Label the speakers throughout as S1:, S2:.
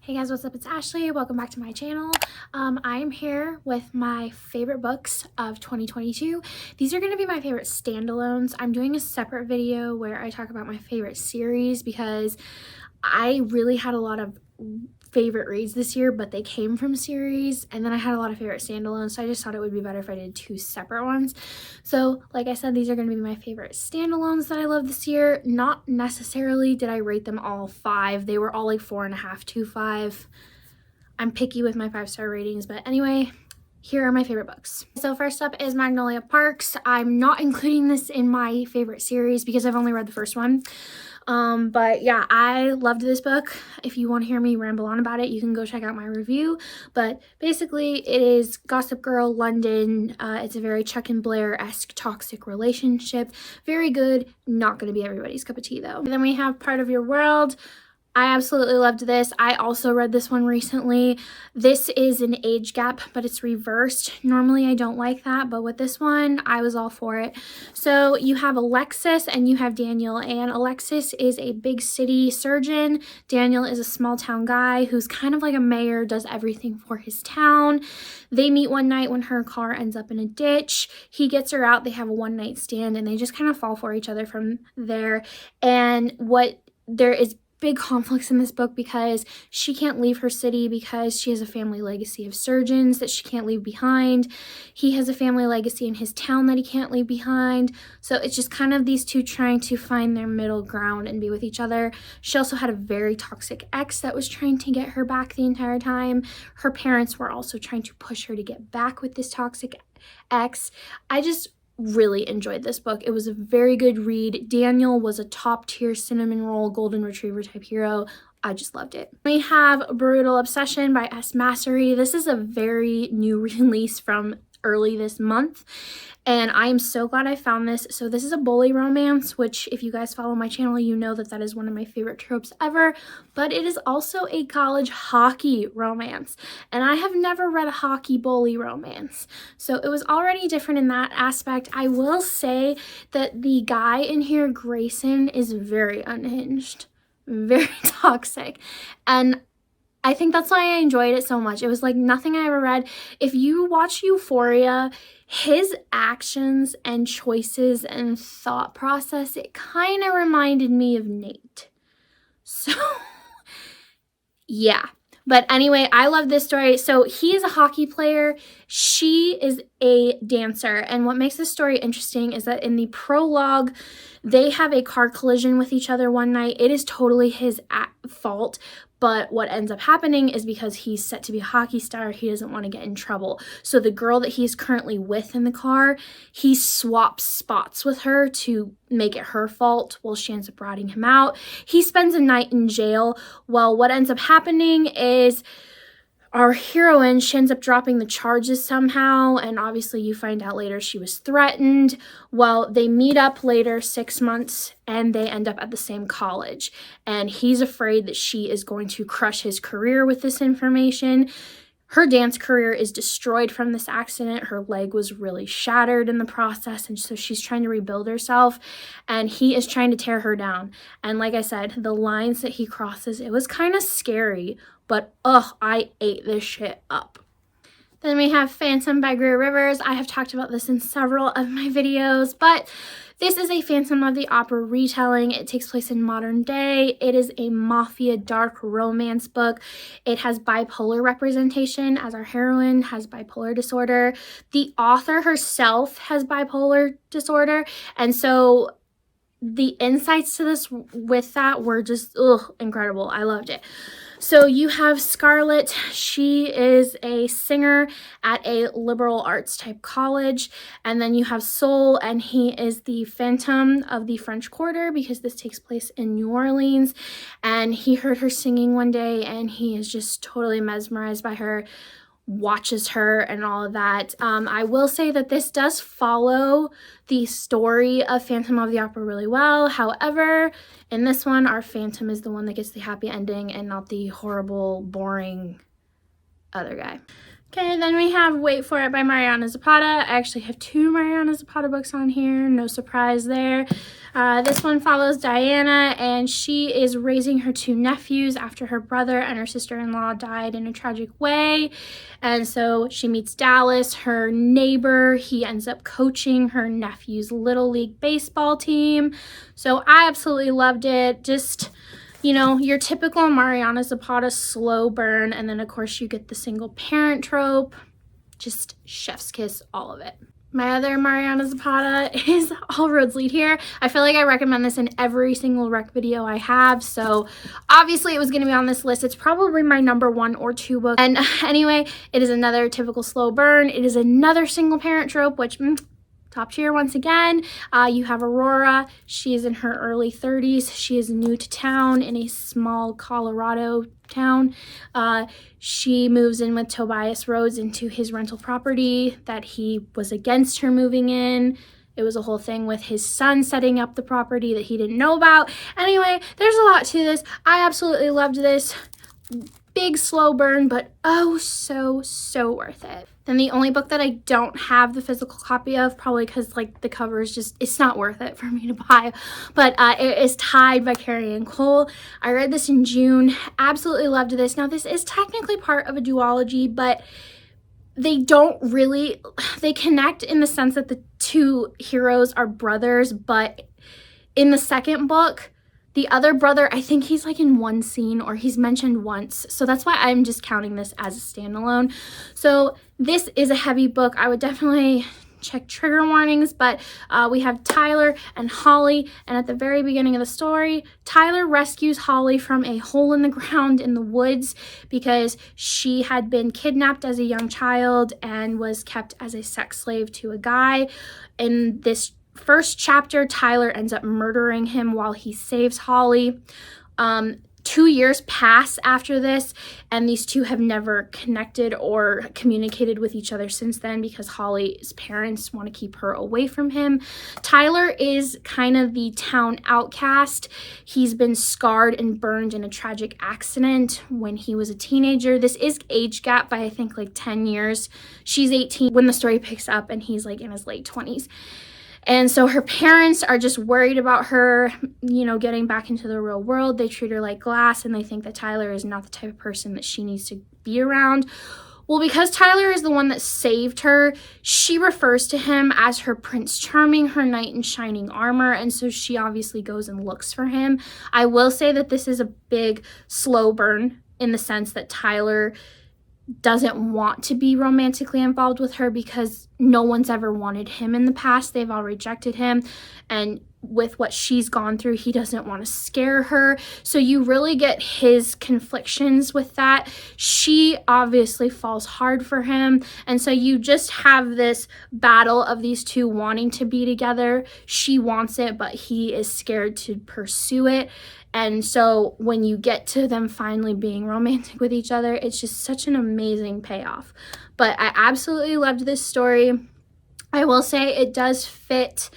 S1: Hey guys, what's up? It's Ashley. Welcome back to my channel. I am here with my favorite books of 2022. These are going to be my favorite standalones. I'm doing a separate video where I talk about my favorite series because I really had a lot of favorite reads this year, but they came from series, and then I had a lot of favorite standalones, so I just thought it would be better if I did two separate ones. So like I said, these are going to be my favorite standalones that I love this year. Not necessarily did I rate them all 5. They were all like 4.5 to 5. I'm picky with my 5-star ratings, but anyway, here are my favorite books. So first up is Magnolia Parks. I'm not including this in my favorite series because I've only read the first one. But yeah, I loved this book. If you want to hear me ramble on about it, you can go check out my review. But basically, it is Gossip Girl London. It's a very Chuck and Blair-esque toxic relationship. Very good. Not going to be everybody's cup of tea, though. And then we have Part of Your World. I absolutely loved this. I also read this one recently. This is an age gap, but it's reversed. Normally, I don't like that, but with this one, I was all for it. So you have Alexis and you have Daniel, and Alexis is a big city surgeon. Daniel is a small town guy who's kind of like a mayor, does everything for his town. They meet one night when her car ends up in a ditch. He gets her out. They have a one-night stand, and they just kind of fall for each other from there. And there is big conflicts in this book because she can't leave her city because she has a family legacy of surgeons that she can't leave behind. He has a family legacy in his town that he can't leave behind. So it's just kind of these two trying to find their middle ground and be with each other. She also had a very toxic ex that was trying to get her back the entire time. Her parents were also trying to push her to get back with this toxic ex. I just really enjoyed this book. It was a very good read. Daniel was a top tier cinnamon roll golden retriever type hero. I just loved it. We have Brutal Obsession by S. Massery. This is a very new release from early this month, and I am so glad I found this. So this is a bully romance, which if you guys follow my channel, you know that is one of my favorite tropes ever, but it is also a college hockey romance, and I have never read a hockey bully romance, so it was already different in that aspect. I will say that the guy in here, Grayson, is very unhinged, very toxic, and I think that's why I enjoyed it so much. It was like nothing I ever read. If you watch Euphoria, his actions and choices and thought process, it kind of reminded me of Nate. So, yeah. But anyway, I love this story. So he is a hockey player. She is a dancer. And what makes this story interesting is that in the prologue, they have a car collision with each other one night. It is totally his fault. But what ends up happening is because he's set to be a hockey star, he doesn't want to get in trouble. So the girl that he's currently with in the car, he swaps spots with her to make it her fault. Well, she ends up ratting him out. He spends a night in jail. Well, what ends up happening is our heroine, she ends up dropping the charges somehow, and obviously you find out later she was threatened. Well, they meet up later, 6 months, and they end up at the same college. And he's afraid that she is going to crush his career with this information. Her dance career is destroyed from this accident. Her leg was really shattered in the process, and so she's trying to rebuild herself, and he is trying to tear her down. And like I said, the lines that he crosses, it was kind of scary, but I ate this shit up. Then we have Phantom by Greer Rivers. I have talked about this in several of my videos, but this is a Phantom of the Opera retelling. It takes place in modern day. It is a mafia dark romance book. It has bipolar representation, as our heroine has bipolar disorder. The author herself has bipolar disorder, and so the insights to this with that were just incredible. I loved it. So you have Scarlett. She is a singer at a liberal arts type college. And then you have Soul, and he is the Phantom of the French Quarter because this takes place in New Orleans. And he heard her singing one day, and he is just totally mesmerized by her, watches her and all of that. I will say that this does follow the story of Phantom of the Opera really well. However, in this one, our Phantom is the one that gets the happy ending and not the horrible, boring other guy. Okay, then we have Wait For It by Mariana Zapata. I actually have 2 Mariana Zapata books on here. No surprise there. This one follows Diana, and she is raising her 2 nephews after her brother and her sister-in-law died in a tragic way. And so she meets Dallas, her neighbor. He ends up coaching her nephew's Little League baseball team. So I absolutely loved it. Just, you know, your typical Mariana Zapata slow burn, and then of course you get the single parent trope. Just chef's kiss, all of it. My other Mariana Zapata is All Roads Lead Here. I feel like I recommend this in every single rec video I have, so obviously it was going to be on this list. It's probably my number 1 or 2 book. And anyway, it is another typical slow burn. It is another single parent trope, which top tier once again. You have Aurora. She is in her early 30s. She is new to town in a small Colorado town. She moves in with Tobias Rhodes into his rental property that he was against her moving in. It was a whole thing with his son setting up the property that he didn't know about. Anyway, there's a lot to this. I absolutely loved this. Big slow burn, but oh so worth it. Then the only book that I don't have the physical copy of, probably because like the cover is just, it's not worth it for me to buy, but it is Tide by Carrie Ann Cole. I read this in June, absolutely loved this. Now this is technically part of a duology, but they don't really, they connect in the sense that the 2 heroes are brothers, but in the second book, the other brother, I think he's like in 1 scene or he's mentioned once. So that's why I'm just counting this as a standalone. So this is a heavy book. I would definitely check trigger warnings, but we have Tyler and Holly. And at the very beginning of the story, Tyler rescues Holly from a hole in the ground in the woods because she had been kidnapped as a young child and was kept as a sex slave to a guy. In this first chapter, Tyler ends up murdering him while he saves Holly. 2 years pass after this, and these 2 have never connected or communicated with each other since then because Holly's parents want to keep her away from him. Tyler is kind of the town outcast. He's been scarred and burned in a tragic accident when he was a teenager. This is age gap by I think like 10 years. She's 18 when the story picks up, and he's like in his late 20s. And so her parents are just worried about her, you know, getting back into the real world. They treat her like glass, and they think that Tyler is not the type of person that she needs to be around. Well, because Tyler is the one that saved her, she refers to him as her Prince Charming, her knight in shining armor, and so she obviously goes and looks for him. I will say that this is a big slow burn in the sense that Tyler doesn't want to be romantically involved with her because no one's ever wanted him in the past. They've all rejected him, and with what she's gone through, he doesn't want to scare her. So you really get his conflictions with that. She obviously falls hard for him, and so you just have this battle of these 2 wanting to be together. She wants it, but he is scared to pursue it. And so when you get to them finally being romantic with each other, it's just such an amazing payoff. But I absolutely loved this story. I will say it does fit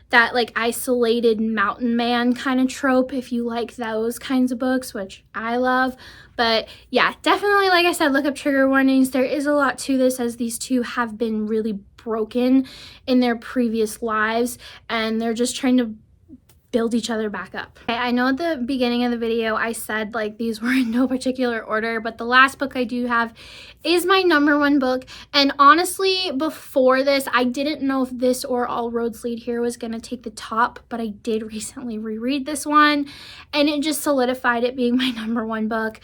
S1: that like isolated mountain man kind of trope if you like those kinds of books, which I love. But yeah, definitely, like I said, look up trigger warnings. There is a lot to this as these 2 have been really broken in their previous lives, and they're just trying to build each other back up. Okay, I know at the beginning of the video I said like these were in no particular order, but the last book I do have is my number 1 book. And honestly, before this, I didn't know if this or All Roads Lead Here was gonna take the top, but I did recently reread this one, and it just solidified it being my number 1 book.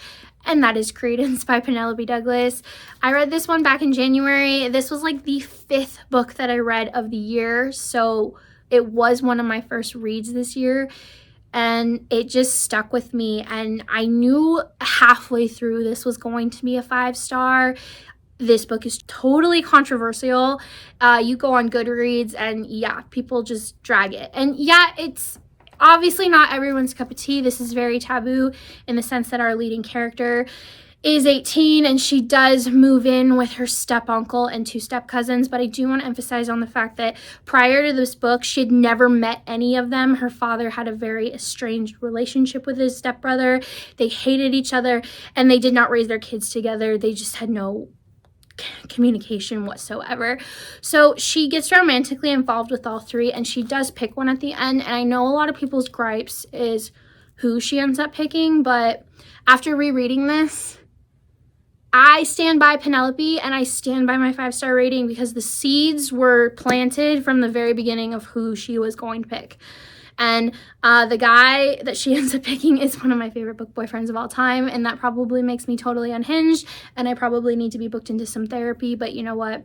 S1: And that is Credence by Penelope Douglas. I read this one back in January. This was like the 5th book that I read of the year, so it was one of my first reads this year, and it just stuck with me. And I knew halfway through this was going to be a 5-star. This book is totally controversial. You go on Goodreads and yeah, people just drag it. And yeah, it's obviously not everyone's cup of tea. This is very taboo in the sense that our leading character is 18 and she does move in with her step uncle and 2 step cousins, but I do want to emphasize on the fact that prior to this book, she had never met any of them. Her father had a very estranged relationship with his stepbrother. They hated each other and they did not raise their kids together. They just had no communication whatsoever. So she gets romantically involved with all three, and she does pick one at the end. And I know a lot of people's gripes is who she ends up picking, but after rereading this, I stand by Penelope and I stand by my 5-star rating because the seeds were planted from the very beginning of who she was going to pick. And the guy that she ends up picking is one of my favorite book boyfriends of all time, and that probably makes me totally unhinged, and I probably need to be booked into some therapy, but you know what?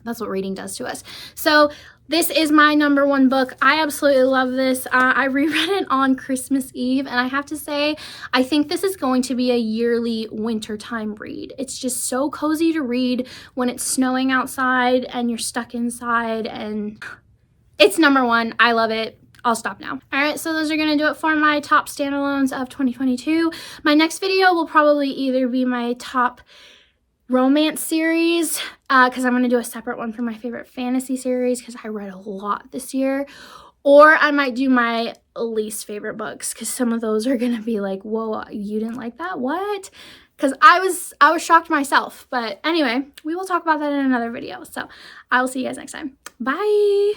S1: That's what reading does to us. So this is my #1 book. I absolutely love this. I reread it on Christmas Eve, and I have to say, I think this is going to be a yearly wintertime read. It's just so cozy to read when it's snowing outside and you're stuck inside, and it's #1. I love it. I'll stop now. All right, so those are gonna do it for my top standalones of 2022. My next video will probably either be my top romance series, because I'm gonna do a separate one for my favorite fantasy series because I read a lot this year, or I might do my least favorite books because some of those are gonna be like, whoa, you didn't like that? What? Because I was shocked myself. But anyway, we will talk about that in another video. So I will see you guys next time. Bye.